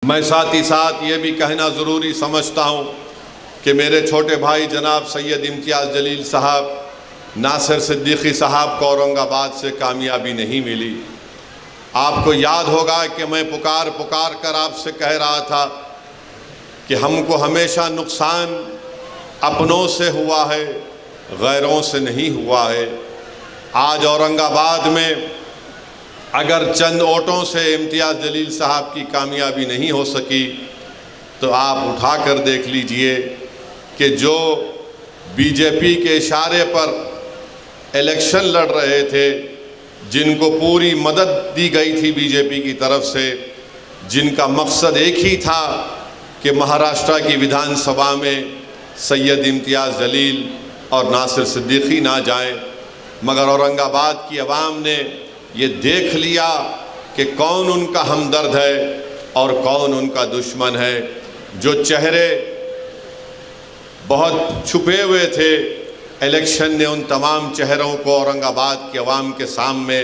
میں ساتھ ہی ساتھ یہ بھی کہنا ضروری سمجھتا ہوں کہ میرے چھوٹے بھائی جناب سید امتیاز جلیل صاحب، ناصر صدیقی صاحب کو اورنگ آباد سے کامیابی نہیں ملی۔ آپ کو یاد ہوگا کہ میں پکار کر آپ سے کہہ رہا تھا کہ ہم کو ہمیشہ نقصان اپنوں سے ہوا ہے، غیروں سے نہیں ہوا ہے۔ آج اورنگ آباد میں اگر چند ووٹوں سے امتیاز جلیل صاحب کی کامیابی نہیں ہو سکی تو آپ اٹھا کر دیکھ لیجئے کہ جو بی جے پی کے اشارے پر الیکشن لڑ رہے تھے، جن کو پوری مدد دی گئی تھی بی جے پی کی طرف سے، جن کا مقصد ایک ہی تھا کہ مہاراشٹرا کی ودھان سبھا میں سید امتیاز جلیل اور ناصر صدیقی نہ جائیں، مگر اورنگ آباد کی عوام نے یہ دیکھ لیا کہ کون ان کا ہمدرد ہے اور کون ان کا دشمن ہے۔ جو چہرے بہت چھپے ہوئے تھے، الیکشن نے ان تمام چہروں کو اورنگ آباد کے عوام کے سامنے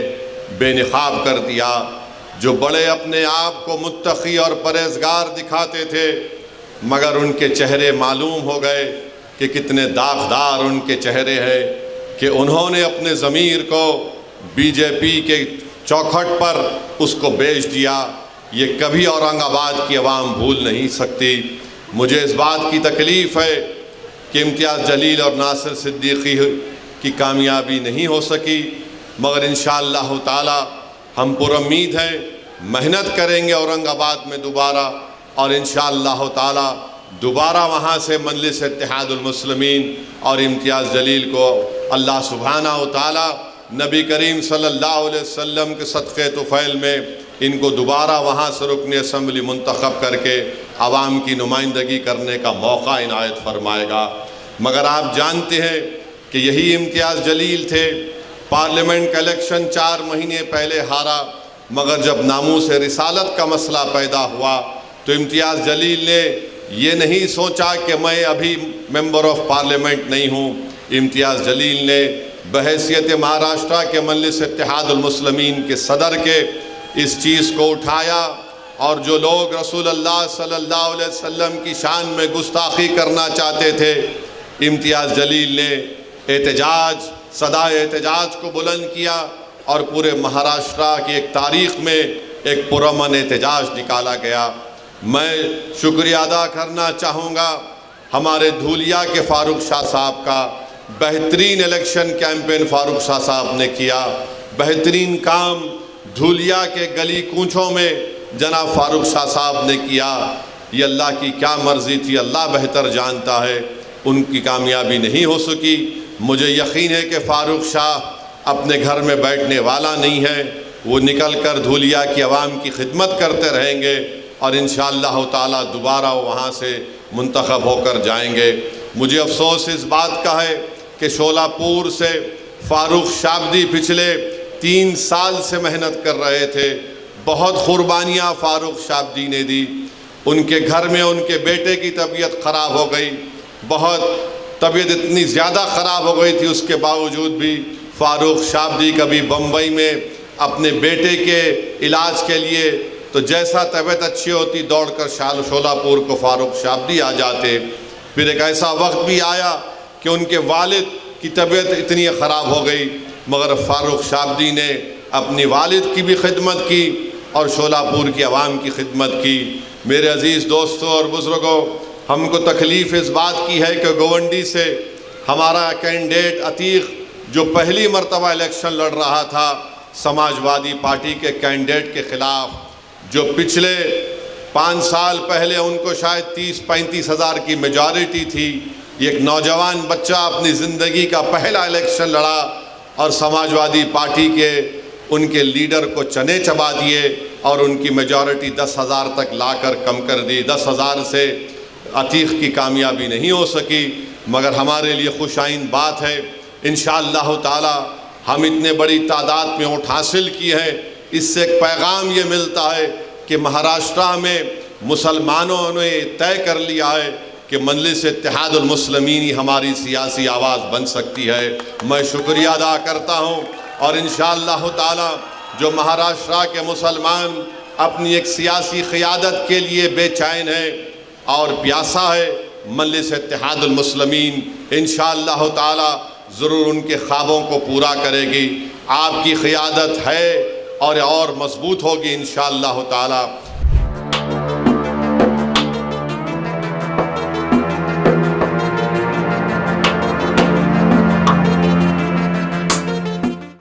بے نقاب کر دیا۔ جو بڑے اپنے آپ کو متقی اور پرہیزگار دکھاتے تھے، مگر ان کے چہرے معلوم ہو گئے کہ کتنے داغدار ان کے چہرے ہیں، کہ انہوں نے اپنے ضمیر کو بی جے پی کے چوکھٹ پر اس کو بیچ دیا۔ یہ کبھی اورنگ آباد کی عوام بھول نہیں سکتی۔ مجھے اس بات کی تکلیف ہے کہ امتیاز جلیل اور ناصر صدیقی کی کامیابی نہیں ہو سکی، مگر انشاءاللہ تعالی ہم پر امید ہیں، محنت کریں گے اورنگ آباد میں دوبارہ، اور انشاءاللہ تعالی دوبارہ وہاں سے مجلس اتحاد المسلمین اور امتیاز جلیل کو اللہ سبحانہ و تعالی نبی کریم صلی اللہ علیہ وسلم کے صدقے طفیل میں ان کو دوبارہ وہاں سے رکن اسمبلی منتخب کر کے عوام کی نمائندگی کرنے کا موقع عنایت فرمائے گا۔ مگر آپ جانتے ہیں کہ یہی امتیاز جلیل تھے، پارلیمنٹ کا الیکشن 4 مہینے پہلے ہارا، مگر جب ناموس رسالت کا مسئلہ پیدا ہوا تو امتیاز جلیل نے یہ نہیں سوچا کہ میں ابھی ممبر آف پارلیمنٹ نہیں ہوں۔ امتیاز جلیل نے بحیثیت مہاراشٹرا کے مجلس اتحاد المسلمین کے صدر کے اس چیز کو اٹھایا، اور جو لوگ رسول اللہ صلی اللہ علیہ وسلم کی شان میں گستاخی کرنا چاہتے تھے، امتیاز جلیل نے احتجاج، صدائے احتجاج کو بلند کیا، اور پورے مہاراشٹرا کی ایک تاریخ میں ایک پرامن احتجاج نکالا گیا۔ میں شکریہ ادا کرنا چاہوں گا ہمارے دھولیا کے فاروق شاہ صاحب کا۔ بہترین الیکشن کیمپین فاروق شاہ صاحب نے کیا، بہترین کام دھولیا کے گلی کوچوں میں جناب فاروق شاہ صاحب نے کیا۔ یہ اللہ کی کیا مرضی تھی، اللہ بہتر جانتا ہے۔ ان کی کامیابی نہیں ہو سکی۔ مجھے یقین ہے کہ فاروق شاہ اپنے گھر میں بیٹھنے والا نہیں ہے، وہ نکل کر دھولیا کی عوام کی خدمت کرتے رہیں گے، اور انشاءاللہ تعالی دوبارہ وہاں سے منتخب ہو کر جائیں گے۔ مجھے افسوس اس بات کا ہے کہ شولہ پور سے فاروق شابدی پچھلے 3 سال سے محنت کر رہے تھے، بہت قربانیاں فاروق شابدی نے دی۔ ان کے گھر میں ان کے بیٹے کی طبیعت خراب ہو گئی، بہت طبیعت اتنی زیادہ خراب ہو گئی تھی، اس کے باوجود بھی فاروق شابدی کبھی بمبئی میں اپنے بیٹے کے علاج کے لیے، تو جیسا طبیعت اچھی ہوتی دوڑ کر شولہ پور کو فاروق شابدی آ جاتے۔ پھر ایک ایسا وقت بھی آیا کہ ان کے والد کی طبیعت اتنی خراب ہو گئی، مگر فاروق شابدی نے اپنی والد کی بھی خدمت کی اور شولہ پور کی عوام کی خدمت کی۔ میرے عزیز دوستوں اور بزرگوں، ہم کو تکلیف اس بات کی ہے کہ گونڈی سے ہمارا کینڈیڈیٹ عتیق جو پہلی مرتبہ الیکشن لڑ رہا تھا سماج وادی پارٹی کے کینڈیڈیٹ کے خلاف، جو پچھلے 5 سال پہلے ان کو شاید 30-35 ہزار کی میجارٹی تھی، یہ ایک نوجوان بچہ اپنی زندگی کا پہلا الیکشن لڑا اور سماج وادی پارٹی کے ان کے لیڈر کو چنے چبا دیے، اور ان کی میجارٹی 10,000 تک لا کر کم کر دی۔ 10,000 سے عتیق کی کامیابی نہیں ہو سکی، مگر ہمارے لیے خوش آئند بات ہے، انشاءاللہ تعالی ہم اتنے بڑی تعداد میں ووٹ حاصل کی ہے۔ اس سے ایک پیغام یہ ملتا ہے کہ مہاراشٹرا میں مسلمانوں نے طے کر لیا ہے کہ مجلس اتحاد المسلمین ہی ہماری سیاسی آواز بن سکتی ہے۔ میں شکریہ ادا کرتا ہوں، اور انشاءاللہ تعالی جو مہاراشٹرا کے مسلمان اپنی ایک سیاسی قیادت کے لیے بے چین ہے اور پیاسا ہے۔ مجلس اتحاد المسلمین انشاءاللہ تعالی ضرور ان کے خوابوں کو پورا کرے گی۔ آپ کی قیادت ہے اور مضبوط ہوگی انشاءاللہ تعالی۔